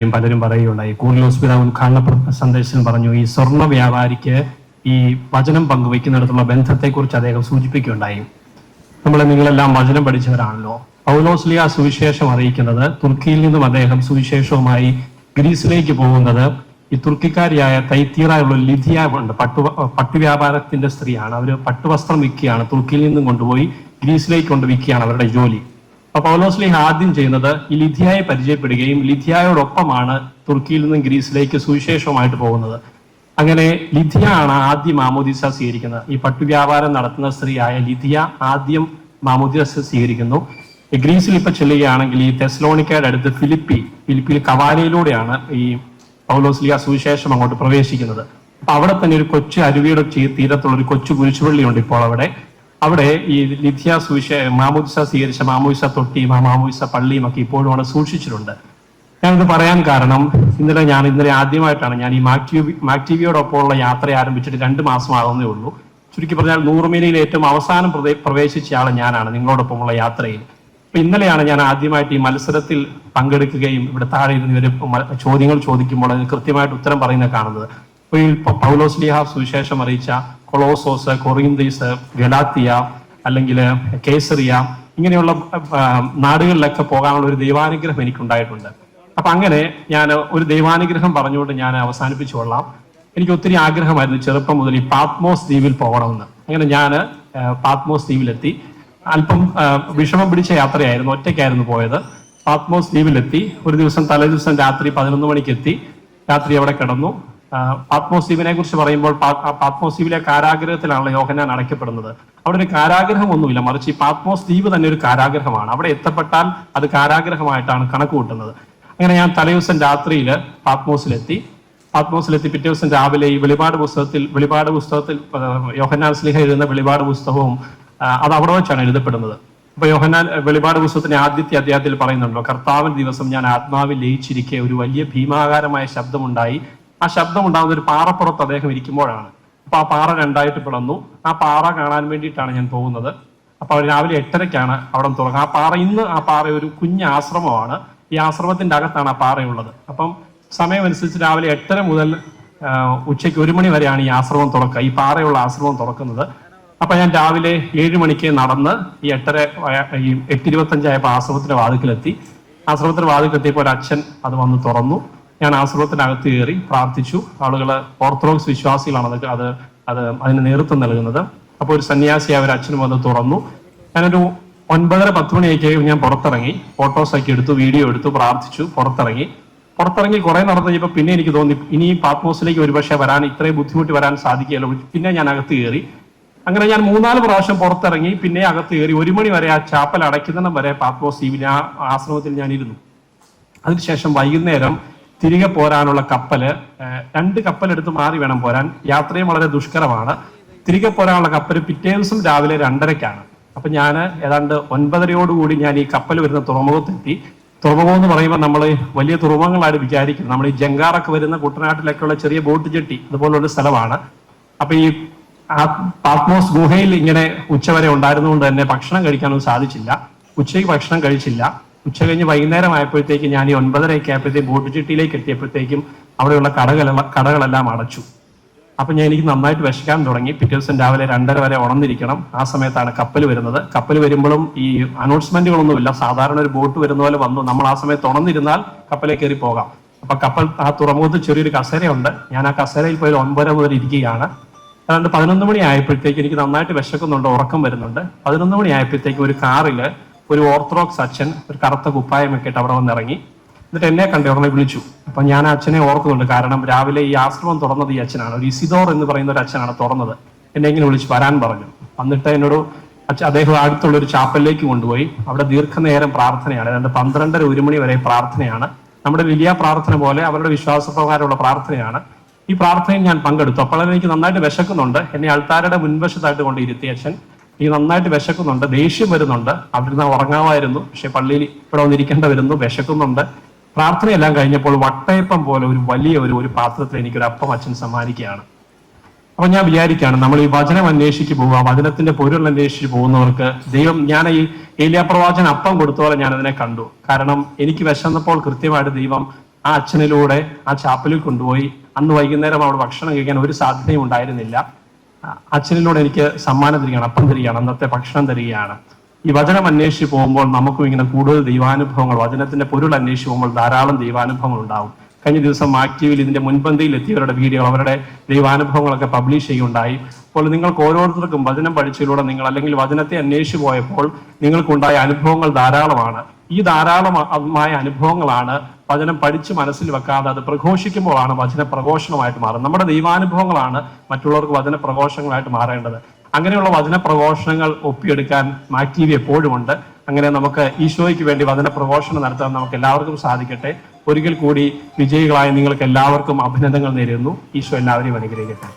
പലരും പറയുകയുണ്ടായി. കൂറിലോസ് പിതാവ് ഉദ്ഘാടന സന്ദേശം പറഞ്ഞു, ഈ സ്വർണ്ണ വ്യാപാരിക്ക് ഈ വചനം പങ്കുവെക്കുന്നിടത്തുള്ള ബന്ധത്തെക്കുറിച്ച് അദ്ദേഹം സൂചിപ്പിക്കുകയുണ്ടായി. നിങ്ങളെല്ലാം വചനം പഠിച്ചവരാണല്ലോ. പൗലോസ്ലിയ സുവിശേഷം അറിയിക്കുന്നത് തുർക്കിയിൽ നിന്നും അദ്ദേഹം സുവിശേഷവുമായി ഗ്രീസിലേക്ക് പോകുന്നത് ഈ തുർക്കിക്കാരിയായ തൈത്തീറയുള്ള ലിഥിയ ഉണ്ട്, പട്ടുവ്യാപാരത്തിന്റെ സ്ത്രീയാണ്. അവർ പട്ടുവസ്ത്രം വിൽക്കുകയാണ്, തുർക്കിയിൽ നിന്നും കൊണ്ടുപോയി ഗ്രീസിലേക്ക് കൊണ്ട് വിൽക്കുകയാണ് അവരുടെ ജോലി. അപ്പൊ പൗലോസ്ലിഹ ആദ്യം ചെയ്യുന്നത് ഈ ലിഥിയയെ പരിചയപ്പെടുകയും ലിഥിയയോടൊപ്പമാണ് തുർക്കിയിൽ നിന്നും ഗ്രീസിലേക്ക് സുവിശേഷവുമായിട്ട് പോകുന്നത്. അങ്ങനെ ലിഥിയ ആണ് ആദ്യം മാമോദീസ സ്വീകരിക്കുന്നത്. ഈ പട്ടുവ്യാപാരം നടത്തുന്ന സ്ത്രീയായ ലിഥിയ ആദ്യം സ്വീകരിക്കുന്നു. ഗ്രീസിൽ ഇപ്പൊ ചെല്ലുകയാണെങ്കിൽ ഈ തെസ്ലോണിക്കയുടെ അടുത്ത് ഫിലിപ്പിയിൽ കവാലയിലൂടെയാണ് ഈ പൗലോസ്ലിഹ സുവിശേഷം അങ്ങോട്ട് പ്രവേശിക്കുന്നത്. അപ്പൊ അവിടെ തന്നെ ഒരു കൊച്ചു അരുവിയുടെ തീരത്തുള്ള ഒരു കൊച്ചു കുരിശുപള്ളിയുണ്ട്. ഇപ്പോൾ അവിടെ ഈ ലിഥിയ മാമോദിസ സ്വീകരിച്ച മാമോദിസ തൊട്ടിയും ആ മാമോദിസ പള്ളിയും ഒക്കെ ഇപ്പോഴും അവിടെ സൂക്ഷിച്ചിട്ടുണ്ട്. ഞാനിത് പറയാൻ കാരണം ഇന്നലെ ആദ്യമായിട്ടാണ് ഞാൻ ഈ മാക്ടിവിയോടൊപ്പമുള്ള യാത്ര ആരംഭിച്ചിട്ട് 2 മാസം ആകുന്നേ ഉള്ളൂ. ചുരുക്കി പറഞ്ഞാൽ 100 മീലയിൽ ഏറ്റവും അവസാനം പ്രവേശിച്ച ആൾ ഞാനാണ് നിങ്ങളോടൊപ്പമുള്ള യാത്രയിൽ. അപ്പൊ ഇന്നലെയാണ് ഞാൻ ആദ്യമായിട്ട് ഈ മത്സരത്തിൽ പങ്കെടുക്കുകയും ഇവിടെ താഴെ ഇരുന്ന് ഇവര് ചോദ്യങ്ങൾ ചോദിക്കുമ്പോൾ അതിന് കൃത്യമായിട്ട് ഉത്തരം പറയുന്നത് കാണുന്നത്. അപ്പൊ ഈ പൗലോസ്ലിഹ സുവിശേഷം അറിയിച്ച കൊളോസോസ്, കൊറിന്തീസ്, ഗലാത്തിയ അല്ലെങ്കിൽ കേസറിയ ഇങ്ങനെയുള്ള നാടുകളിലൊക്കെ പോകാനുള്ള ഒരു ദൈവാനുഗ്രഹം എനിക്കുണ്ടായിട്ടുണ്ട്. അപ്പൊ അങ്ങനെ ഞാൻ ഒരു ദൈവാനുഗ്രഹം പറഞ്ഞുകൊണ്ട് ഞാൻ അവസാനിപ്പിച്ചു കൊള്ളാം. എനിക്ക് ഒത്തിരി ആഗ്രഹമായിരുന്നു ചെറുപ്പം മുതൽ ഈ പാത്മോസ് ദ്വീപിൽ പോകണമെന്ന്. അങ്ങനെ ഞാൻ പാത്മോസ് ദ്വീപിലെത്തി. അല്പം വിഷമം പിടിച്ച യാത്രയായിരുന്നു, ഒറ്റയ്ക്കായിരുന്നു പോയത്. പാത്മോസ് ദ്വീപിലെത്തി. ഒരു ദിവസം തലേദിവസം രാത്രി 11 മണിക്ക് എത്തി. രാത്രി അവിടെ കിടന്നു. പാത്മോസ് ദ്വീപിനെ കുറിച്ച് പറയുമ്പോൾ പാത്മോസ് ദ്വീപിലെ കാരാഗ്രഹത്തിലാണല്ലോ യോഹന്നാൻ അടയ്ക്കപ്പെടുന്നത്. അവിടെ ഒരു കാരാഗ്രഹം ഒന്നുമില്ല, മറിച്ച് ഈ പാത്മോസ് ദ്വീപ് തന്നെ ഒരു കാരാഗ്രഹമാണ്. അവിടെ എത്തപ്പെട്ടാൽ അത് കാരാഗ്രഹമായിട്ടാണ് കണക്ക് കൂട്ടുന്നത്. അങ്ങനെ ഞാൻ തലേദിവസം രാത്രിയിൽ പാത്മോസിലെത്തി പിറ്റേ ദിവസം രാവിലെ ഈ വെളിപാട് പുസ്തകത്തിൽ യോഹന്നാൻ സ്ലീഹ എഴുതുന്ന വെളിപാട് പുസ്തകവും അത് അവിടെ വെച്ചാണ് എഴുതപ്പെടുന്നത്. അപ്പൊ യോഹന്നാൻ വെളിപാട് പുസ്തകത്തിന്റെ ആദ്യത്തെ അധ്യായത്തിൽ പറയുന്നുണ്ടല്ലോ, കർത്താവിൻ ദിവസം ഞാൻ ആത്മാവിൽ ലയിച്ചിരിക്കെ ഒരു വലിയ ഭീമാകാരമായ ശബ്ദമുണ്ടായി. ആ ശബ്ദം ഉണ്ടാകുന്ന ഒരു പാറപ്പുറത്ത് അദ്ദേഹം ഇരിക്കുമ്പോഴാണ്. അപ്പൊ ആ പാറ 2ആയിട്ട് പിളർന്നു. ആ പാറ കാണാൻ വേണ്ടിയിട്ടാണ് ഞാൻ പോകുന്നത്. അപ്പൊ രാവിലെ 8:30ക്കാണ് അവിടെ തുടങ്ങുക. ആ പാറ ഒരു കുഞ്ഞ് ആശ്രമമാണ്. ഈ ആശ്രമത്തിന്റെ അകത്താണ് ആ പാറയുള്ളത്. അപ്പം സമയമനുസരിച്ച് രാവിലെ 8:30 മുതൽ ഉച്ചയ്ക്ക് 1 മണി വരെയാണ് ഈ ആശ്രമം തുറക്കുക, ഈ പാറയുള്ള ആശ്രമം തുറക്കുന്നത്. അപ്പൊ ഞാൻ രാവിലെ 7 മണിക്ക് നടന്ന് ഈ 8:25 ആയപ്പോൾ ആശ്രമത്തിന്റെ വാതിക്കലെത്തി. ആശ്രമത്തിന്റെ വാതിക്കലെത്തിയപ്പോൾ ഒരു അച്ഛൻ അത് വന്ന് തുറന്നു. ഞാൻ ആശ്രമത്തിനകത്ത് കയറി പ്രാർത്ഥിച്ചു. ആളുകൾ ഓർത്തഡോക്സ് വിശ്വാസികളാണ് അതിന് നേതൃത്വം നൽകുന്നത്. അപ്പോൾ ഒരു സന്യാസിയായ ഒരു അച്ഛനും വന്ന് തുറന്നു. ഞാനൊരു 9:30-10 മണിയൊക്കെ ഞാൻ പുറത്തിറങ്ങി. ഫോട്ടോസൊക്കെ എടുത്തു, വീഡിയോ എടുത്തു, പ്രാർത്ഥിച്ചു, പുറത്തിറങ്ങി കുറെ നടന്നു കഴിഞ്ഞപ്പോൾ പിന്നെ എനിക്ക് തോന്നി ഇനി പാത്മോസിലേക്ക് ഒരുപക്ഷെ ഇത്രയും ബുദ്ധിമുട്ടി വരാൻ സാധിക്കുകയല്ലോ. പിന്നെ ഞാൻ അകത്ത് കയറി. അങ്ങനെ ഞാൻ 3-4 പ്രാവശ്യം പുറത്തിറങ്ങി, പിന്നെ അകത്ത് കയറി. 1 മണി വരെ ആ ചാപ്പൽ അടയ്ക്കുന്നിടം വരെ പാത്മോസ് ദ്വീപിൽ ആ ആശ്രമത്തിൽ ഞാൻ ഇരുന്നു. അതിനുശേഷം വൈകുന്നേരം തിരികെ പോരാനുള്ള 2 കപ്പലെടുത്ത് മാറി വേണം പോരാൻ. യാത്രയും വളരെ ദുഷ്കരമാണ്. തിരികെ പോരാനുള്ള കപ്പൽ പിറ്റേ ദിവസം രാവിലെ 2:30ക്കാണ്. അപ്പൊ ഞാൻ ഏതാണ്ട് 9:30യോടുകൂടി ഞാൻ ഈ കപ്പൽ വരുന്ന തുറമുഖത്തെത്തി. തുറമുഖം എന്ന് പറയുമ്പോൾ നമ്മൾ വലിയ തുറമുഖങ്ങളായിട്ട് വിചാരിക്കുന്നത്, നമ്മൾ ഈ ജങ്കാറൊക്കെ വരുന്ന കുട്ടനാട്ടിലൊക്കെയുള്ള ചെറിയ ബോട്ട് ജെട്ടി അതുപോലുള്ള സ്ഥലമാണ്. അപ്പൊ ഈ പാത്മോസ് ഗുഹയിൽ ഇങ്ങനെ ഉച്ചവരെ ഉണ്ടായിരുന്നുകൊണ്ട് തന്നെ ഭക്ഷണം കഴിക്കാനൊന്നും സാധിച്ചില്ല. ഉച്ചയ്ക്ക് ഭക്ഷണം കഴിച്ചില്ല. ഉച്ച കഴിഞ്ഞ് വൈകുന്നേരം ആയപ്പോഴത്തേക്ക് ഞാൻ ഈ 9:30 ആയപ്പോഴത്തേക്ക് ബോട്ട് ജെട്ടിയിലേക്ക് എത്തിയപ്പോഴത്തേക്കും അവിടെയുള്ള കടകളെല്ലാം അടച്ചു. അപ്പൊ എനിക്ക് നന്നായിട്ട് വിശക്കാൻ തുടങ്ങി. പിറ്റേ ദിവസം രാവിലെ 2:30 വരെ ഉണർന്നിരിക്കണം. ആ സമയത്താണ് കപ്പൽ വരുന്നത്. കപ്പൽ വരുമ്പോഴും ഈ അനൗൺസ്മെന്റുകളൊന്നുമില്ല. സാധാരണ ഒരു ബോട്ട് വരുന്ന പോലെ വന്നു. നമ്മൾ ആ സമയത്ത് ഉണർന്നിരുന്നാൽ കപ്പലിൽ കയറി പോകാം. അപ്പൊ കപ്പൽ ആ തുറമുഖത്ത് ചെറിയൊരു കസേരയുണ്ട്. ഞാൻ ആ കസേരയിൽ പോയി 9 മുതൽ ഇരിക്കുകയാണ്. അതുകൊണ്ട് 11 മണി ആയപ്പോഴത്തേക്ക് എനിക്ക് നന്നായിട്ട് വിശക്കുന്നുണ്ട്, ഉറക്കം വരുന്നുണ്ട്. 11 മണി ആയപ്പോഴത്തേക്ക് ഒരു കാറിൽ ഒരു ഓർത്തഡോക്സ് അച്ഛൻ ഒരു കറുത്ത കുപ്പായമൊക്കെ ഇട്ട് അവിടെ വന്നിറങ്ങി. എന്നിട്ട് എന്നെ കണ്ട് ഉടനെ വിളിച്ചു. അപ്പൊ ഞാൻ അച്ഛനെ ഓർക്കുന്നുണ്ട്, കാരണം രാവിലെ ഈ ആശ്രമം തുറന്നത് ഈ അച്ഛനാണ്. ഒരു ഇസിദോർ എന്ന് പറയുന്ന ഒരു അച്ഛനാണ് തുറന്നത്. എന്നെ ഇങ്ങനെ വിളിച്ച് വരാൻ പറഞ്ഞു. വന്നിട്ട് എന്നോട് അദ്ദേഹം അടുത്തുള്ള ഒരു ചാപ്പലിലേക്ക് കൊണ്ടുപോയി. അവിടെ ദീർഘനേരം പ്രാർത്ഥനയാണ്. ഏതാണ്ട് 12:30-1 മണി വരെ പ്രാർത്ഥനയാണ്. നമ്മുടെ വലിയ പ്രാർത്ഥന പോലെ അവരുടെ വിശ്വാസപ്രകാരമുള്ള പ്രാർത്ഥനയാണ്. ഈ പ്രാർത്ഥനയിൽ ഞാൻ പങ്കെടുത്തു. അപ്പോൾ എനിക്ക് നന്നായിട്ട് വിശക്കുന്നുണ്ട്. എന്നെ ആൾക്കാരുടെ മുൻവശത്തായിട്ട് കൊണ്ട് ഇരുത്തി അച്ഛൻ. എനിക്ക് നന്നായിട്ട് വിശക്കുന്നുണ്ട്, ദേഷ്യം വരുന്നുണ്ട്. അവിടെ ഉറങ്ങാമായിരുന്നു, പക്ഷെ പള്ളിയിൽ ഇവിടെ വന്നിരിക്കേണ്ട വരുന്നു, വിശക്കുന്നുണ്ട്. പ്രാർത്ഥനയെല്ലാം കഴിഞ്ഞപ്പോൾ വട്ടയപ്പം പോലെ ഒരു വലിയ ഒരു പാത്രത്തിൽ എനിക്കൊരു അപ്പം അച്ഛൻ സമ്മാനിക്കുകയാണ്. അപ്പൊ ഞാൻ വിചാരിക്കുകയാണ്, നമ്മൾ ഈ വചനം അന്വേഷിച്ച് പോവുക, വചനത്തിന്റെ പൊരുൾ അന്വേഷിച്ച് പോകുന്നവർക്ക് ദൈവം, ഞാൻ ഈ ഏലിയാ പ്രവാചകൻ അപ്പം കൊടുത്ത പോലെ ഞാൻ അതിനെ കണ്ടു. കാരണം എനിക്ക് വിശന്നപ്പോൾ കൃത്യമായിട്ട് ദൈവം ആ അച്ഛനിലൂടെ ആ ചാപ്പലിൽ കൊണ്ടുപോയി അന്ന് വൈകുന്നേരം അവിടെ ഭക്ഷണം കഴിക്കാൻ ഒരു സാധ്യതയും ഉണ്ടായിരുന്നില്ല. അച്ഛനിലൂടെ എനിക്ക് സമ്മാനം തരികയാണ്, അപ്പം തരികയാണ്, അന്നത്തെ ഭക്ഷണം തരികയാണ്. ഈ വചനം അന്വേഷിച്ച് പോകുമ്പോൾ നമുക്കും ഇങ്ങനെ കൂടുതൽ ദൈവാനുഭവങ്ങൾ, വചനത്തിന്റെ പൊരുൾ അന്വേഷിച്ച് പോകുമ്പോൾ ധാരാളം ദൈവാനുഭവങ്ങൾ ഉണ്ടാവും. കഴിഞ്ഞ ദിവസം ആക്റ്റീവിൽ ഇതിന്റെ മുൻപന്തിയിൽ എത്തിയവരുടെ വീഡിയോ, അവരുടെ ദൈവാനുഭവങ്ങളൊക്കെ പബ്ലിഷ് ചെയ്യുകയുണ്ടായി. അപ്പോൾ നിങ്ങൾക്ക് ഓരോരുത്തർക്കും വചനം പഠിച്ചതിലൂടെ നിങ്ങൾ അല്ലെങ്കിൽ വചനത്തെ അന്വേഷിച്ച് പോയപ്പോൾ നിങ്ങൾക്കുണ്ടായ അനുഭവങ്ങൾ ധാരാളമാണ്. ഈ ധാരാളമായ അനുഭവങ്ങളാണ് വചനം പഠിച്ച് മനസ്സിൽ വെക്കാതെ അത് പ്രഘോഷിക്കുമ്പോഴാണ് വചന പ്രഘോഷണമായിട്ട് മാറുന്നത്. നമ്മുടെ ദൈവാനുഭവങ്ങളാണ് മറ്റുള്ളവർക്ക് വചന പ്രഘോഷണങ്ങളായിട്ട് മാറേണ്ടത്. അങ്ങനെയുള്ള വചന പ്രഘോഷണങ്ങൾ ഒപ്പിയെടുക്കാൻ ആക്റ്റീവ് എപ്പോഴും ഉണ്ട്. അങ്ങനെ നമുക്ക് ഈശോയ്ക്ക് വേണ്ടി വചന പ്രഘോഷണം നടത്താൻ നമുക്ക് എല്ലാവർക്കും സാധിക്കട്ടെ. ഒരിക്കൽ കൂടി വിജയികളായ നിങ്ങൾക്ക് എല്ലാവർക്കും അഭിനന്ദനങ്ങൾ നേരുന്നു. ഈശോ എല്ലാവരെയും അനുഗ്രഹിക്കട്ടെ.